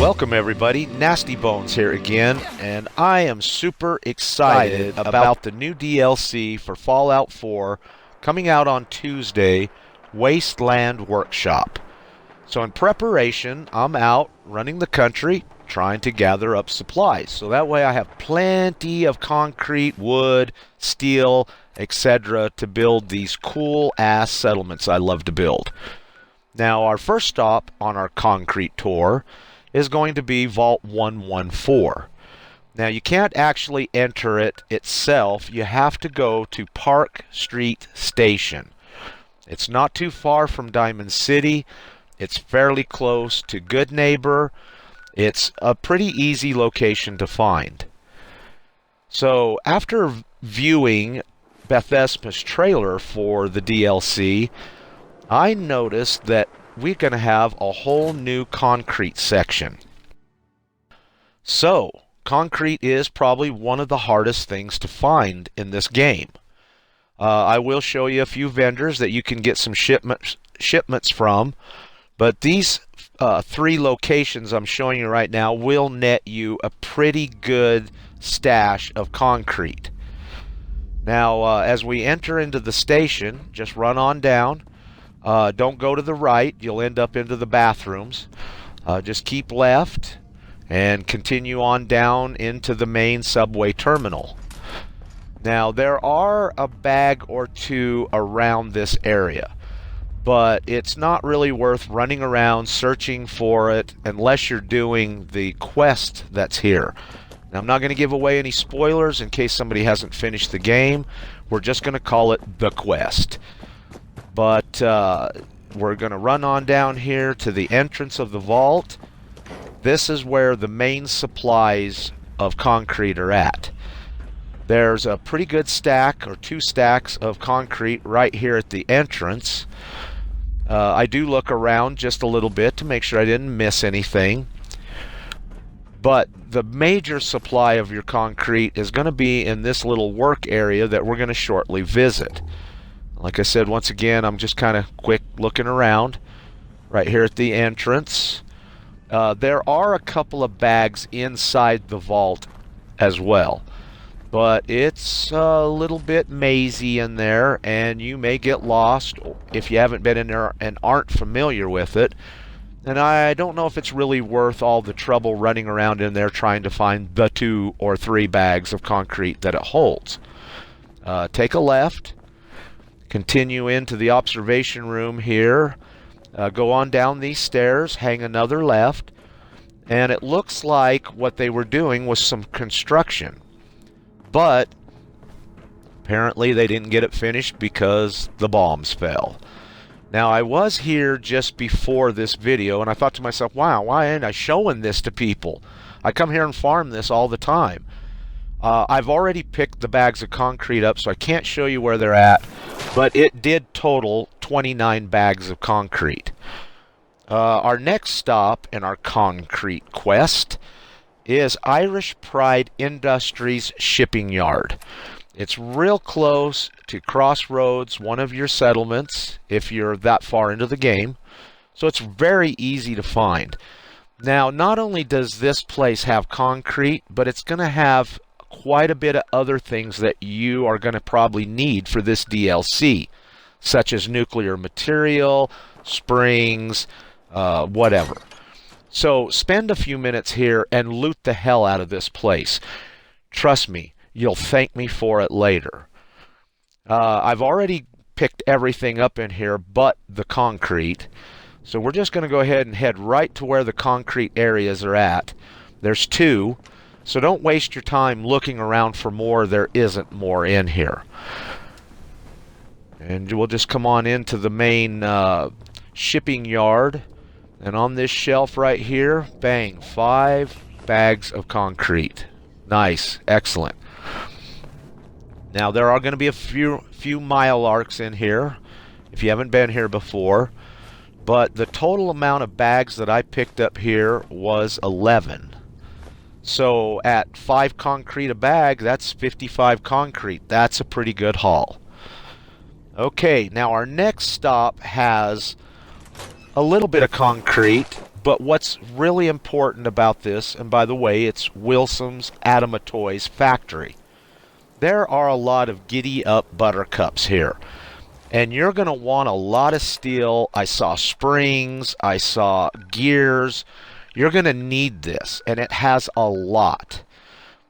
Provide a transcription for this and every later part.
Welcome everybody, Nasty Bones here again, and I am super excited about the new DLC for Fallout 4 coming out on Tuesday, Wasteland Workshop. So in preparation, I'm out running the country trying to gather up supplies. So that way I have plenty of concrete, wood, steel, etc. to build these cool ass settlements I love to build. Now our first stop on our concrete tour is going to be Vault 114. Now you can't actually enter it itself. You have to go to Park Street Station. It's not too far from Diamond City. It's fairly close to Good Neighbor. It's a pretty easy location to find. So after viewing Bethesda's trailer for the DLC, I noticed that we're going to have a whole new concrete section. So, concrete is probably one of the hardest things to find in this game. I will show you a few vendors that you can get some shipments from, but these three locations I'm showing you right now will net you a pretty good stash of concrete. Now, as we enter into the station, just run on down. Don't go to the right, you'll end up into the bathrooms. Just keep left and continue on down into the main subway terminal. Now there are a bag or two around this area, but it's not really worth running around searching for it unless you're doing the quest that's here. Now I'm not going to give away any spoilers in case somebody hasn't finished the game. We're just going to call it the quest. But we're going to run on down here to the entrance of the vault. This is where the main supplies of concrete are at. There's a pretty good stack, or two stacks of concrete right here at the entrance. I do look around just a little bit to make sure I didn't miss anything. But the major supply of your concrete is going to be in this little work area that we're going to shortly visit. Like I said, once again, I'm just kind of quick looking around right here at the entrance. There are a couple of bags inside the vault as well, but it's a little bit mazy in there, and you may get lost if you haven't been in there and aren't familiar with it. And I don't know if it's really worth all the trouble running around in there trying to find the 2 or 3 bags of concrete that it holds. Take a left. Continue into the observation room here, go on down these stairs, hang another left, and it looks like what they were doing was some construction. But apparently they didn't get it finished because the bombs fell. Now I was here just before this video and I thought to myself, wow, why ain't I showing this to people? I come here and farm this all the time. I've already picked the bags of concrete up, so I can't show you where they're at, but it did total 29 bags of concrete. Our next stop in our concrete quest is Irish Pride Industries Shipping Yard. It's real close to Crossroads, one of your settlements, if you're that far into the game, so it's very easy to find. Now, not only does this place have concrete, but it's going to have quite a bit of other things that you are going to probably need for this DLC, such as nuclear material, springs, whatever. So spend a few minutes here and loot the hell out of this place. Trust me, you'll thank me for it later. I've already picked everything up in here but the concrete, so we're just going to go ahead and head right to where the concrete areas are at. There's 2. So don't waste your time looking around for more. There isn't more in here. And we'll just come on into the main shipping yard. And on this shelf right here, bang, 5 bags of concrete. Nice, excellent. Now there are going to be a few mile arcs in here if you haven't been here before. But the total amount of bags that I picked up here was 11. So at 5 concrete a bag, that's 55 concrete. That's a pretty good haul. Okay, now our next stop has a little bit of concrete, But what's really important about this, and by the way, it's Wilson's Atomatoys factory. There are a lot of giddy up buttercups here. And you're going to want a lot of steel. I saw springs. I saw gears. You're going to need this, and it has a lot.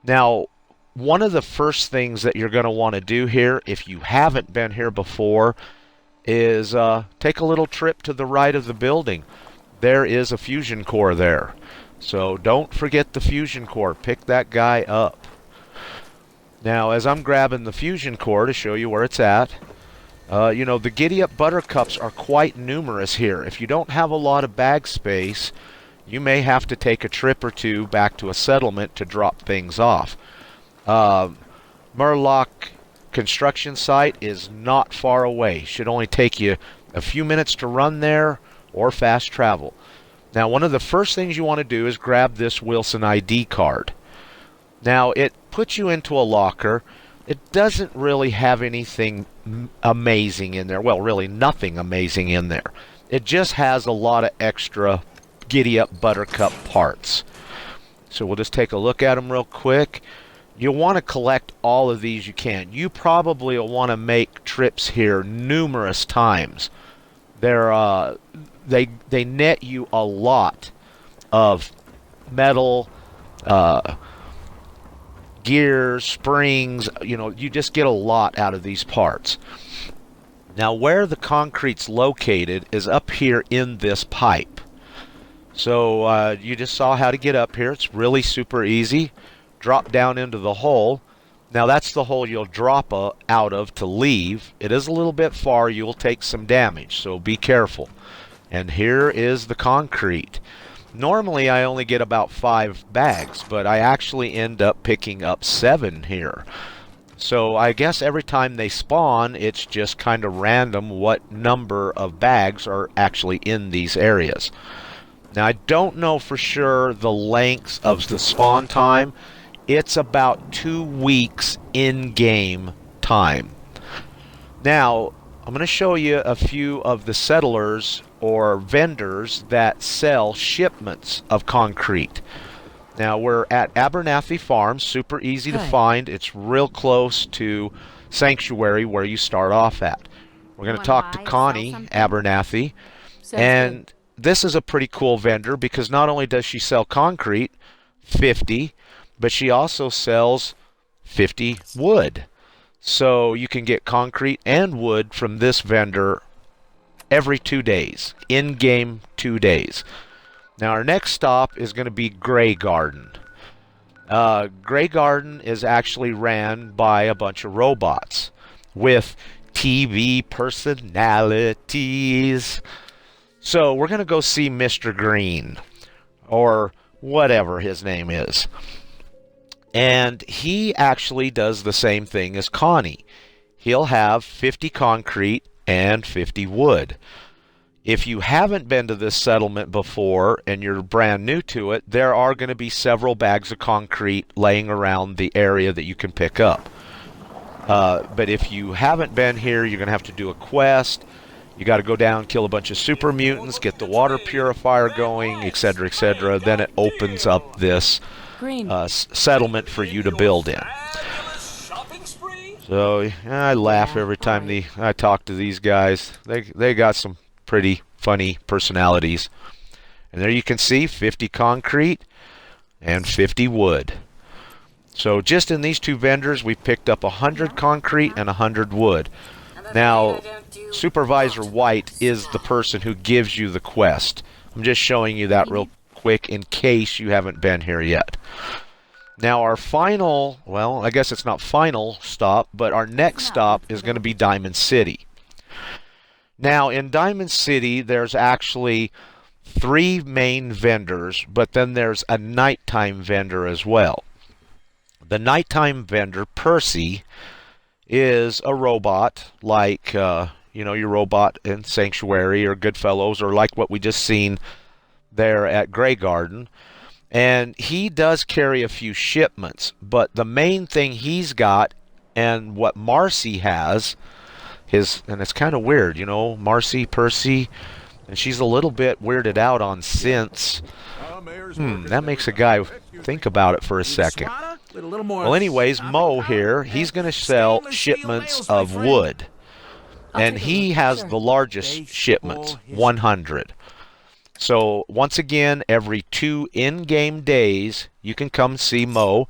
Now, one of the first things that you're going to want to do here, if you haven't been here before, is take a little trip to the right of the building. There is a fusion core there. So don't forget the fusion core. Pick that guy up. Now, as I'm grabbing the fusion core to show you where it's at, you know, the giddy up buttercups are quite numerous here. If you don't have a lot of bag space, you may have to take a trip or two back to a settlement to drop things off. Murloc construction site is not far away. Should only take you a few minutes to run there or fast travel. Now, one of the first things you want to do is grab this Wilson ID card. Now, it puts you into a locker. It doesn't really have anything amazing in there. Well, really nothing amazing in there. It just has a lot of extra giddy up buttercup parts. So we'll just take a look at them real quick. You'll want to collect all of these you can. You probably will want to make trips here numerous times. They net you a lot of metal, gears, springs. You know, you just get a lot out of these parts. Now, where the concrete's located is up here in this pipe. So you just saw how to get up here. It's really super easy. Drop down into the hole. Now, that's the hole you'll drop out of to leave. It is a little bit far. You'll take some damage, so be careful. And here is the concrete. Normally, I only get about 5 bags, but I actually end up picking up 7 here. So I guess every time they spawn, it's just kind of random what number of bags are actually in these areas. Now, I don't know for sure the length of the spawn time. It's about 2 weeks in-game time. Now, I'm going to show you a few of the settlers or vendors that sell shipments of concrete. Now, we're at Finch Farms, super easy to find. It's real close to Sanctuary where you start off at. We're going to talk to Connie Abernathy, and this is a pretty cool vendor because not only does she sell concrete, 50, but she also sells 50 wood. So you can get concrete and wood from this vendor every 2 days, in-game 2 days. Now, our next stop is going to be Grey Garden. Grey Garden is actually ran by a bunch of robots with TV personalities. So we're going to go see Mr. Green, or whatever his name is. And he actually does the same thing as Connie. He'll have 50 concrete and 50 wood. If you haven't been to this settlement before and you're brand new to it, there are going to be several bags of concrete laying around the area that you can pick up. But if you haven't been here, you're going to have to do a quest. You got to go down, kill a bunch of super mutants, get the water purifier going, etc., etc. Then it opens up this settlement for you to build in. So I laugh every time I talk to these guys. They got some pretty funny personalities. And there you can see 50 concrete and 50 wood. So just in these 2 vendors, we picked up 100 concrete and 100 wood. Now, Supervisor White is the person who gives you the quest. I'm just showing you that real quick in case you haven't been here yet. Now, our final, well, I guess it's not final stop, but our next stop is going to be Diamond City. Now, in Diamond City, there's actually 3 main vendors, but then there's a nighttime vendor as well. The nighttime vendor, Percy, is a robot like, you know, your robot in Sanctuary or Goodfellows, or like what we just seen there at Grey Garden. And he does carry a few shipments, but the main thing he's got, and what Marcy has, and it's kind of weird, you know, Marcy, Percy, And she's a little bit weirded out on scents. That makes a guy think about it for a second. Well, anyways, Mo here, he's going to sell shipments of wood. And he has the largest shipments, 100. So, once again, every 2 in-game days, you can come see Mo,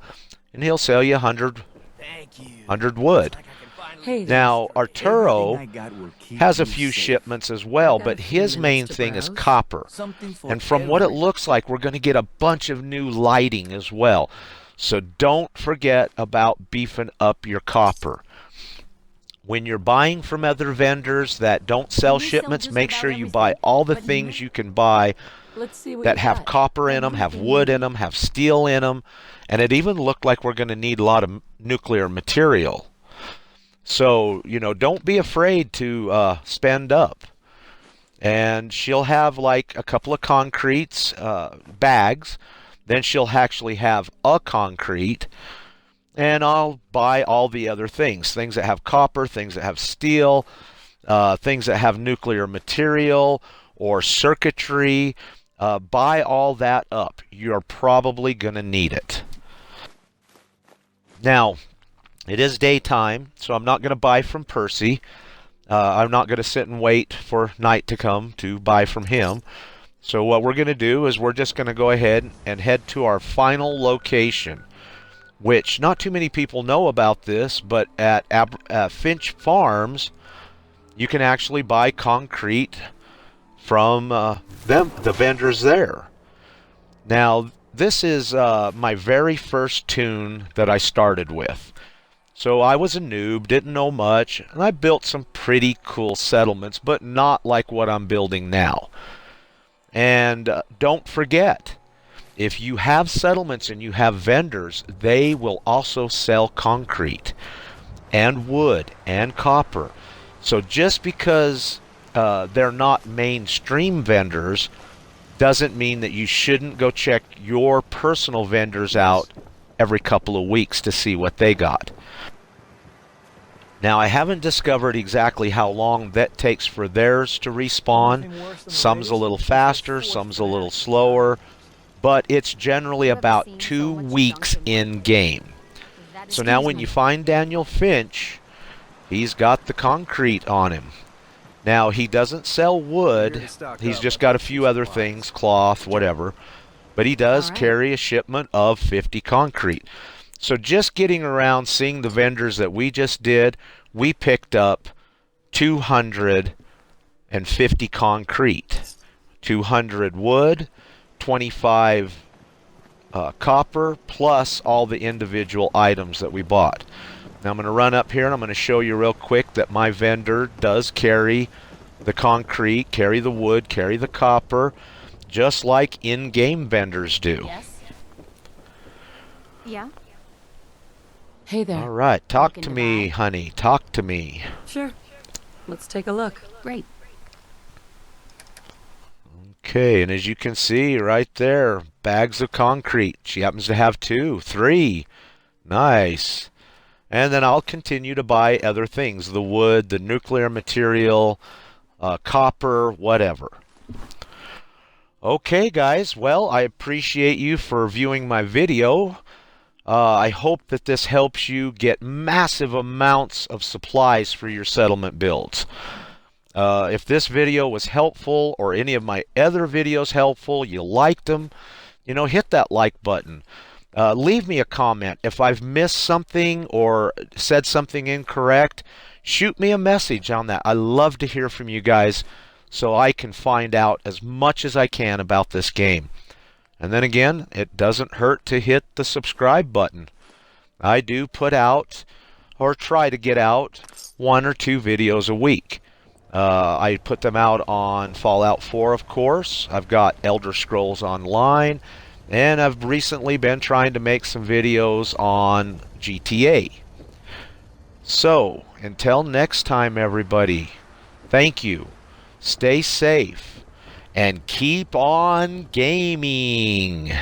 and he'll sell you 100 wood. Now, Arturo has a few shipments as well, but his main thing is copper. And from what it looks like, we're going to get a bunch of new lighting as well. So don't forget about beefing up your copper. When you're buying from other vendors that don't sell shipments, make sure you buy all the things you can buy that have copper in them, have wood in them, have steel in them, and it even looked like we're going to need a lot of nuclear material. So, don't be afraid to spend up. And she'll have like a couple of concretes, bags. Then she'll actually have a concrete. And I'll buy all the other things. Things that have copper, things that have steel, things that have nuclear material or circuitry. Buy all that up. You're probably going to need it. Now, it is daytime, so I'm not going to buy from Percy. I'm not going to sit and wait for night to come to buy from him. So what we're going to do is we're just going to go ahead and head to our final location, which not too many people know about this, but at Finch Farms, you can actually buy concrete from the vendors there. Now, this is my very first tune that I started with. So I was a noob, didn't know much, and I built some pretty cool settlements, but not like what I'm building now. And don't forget, if you have settlements and you have vendors, they will also sell concrete and wood and copper. So just because they're not mainstream vendors doesn't mean that you shouldn't go check your personal vendors out every couple of weeks to see what they got. Now, I haven't discovered exactly how long that takes for theirs to respawn. Some's a little faster, some's a little slower, but it's generally about 2 weeks in game. So now when you find Daniel Finch, he's got the concrete on him. Now, he doesn't sell wood, he's just got a few other things, cloth, whatever, but he does carry a shipment of 50 concrete. So just getting around, seeing the vendors that we just did, we picked up 250 concrete, 200 wood, 25 copper, plus all the individual items that we bought. Now I'm going to run up here and I'm going to show you real quick that my vendor does carry the concrete, carry the wood, carry the copper, just like in-game vendors do. Yes. Yeah. Hey there. All right, talk to me, honey. Talk to me. Sure. Let's take a look. Great. Okay, and as you can see right there, bags of concrete. She happens to have 2, 3. Nice. And then I'll continue to buy other things, the wood, the nuclear material, copper, whatever. Okay, guys, well, I appreciate you for viewing my video. I hope that this helps you get massive amounts of supplies for your settlement builds. If this video was helpful or any of my other videos helpful, you liked them, hit that like button. Leave me a comment. If I've missed something or said something incorrect, shoot me a message on that. I love to hear from you guys so I can find out as much as I can about this game. And then again, it doesn't hurt to hit the subscribe button. I do put out, or try to get out, 1 or 2 videos a week. I put them out on Fallout 4, of course. I've got Elder Scrolls Online. And I've recently been trying to make some videos on GTA. So, until next time, everybody, thank you. Stay safe. And keep on gaming.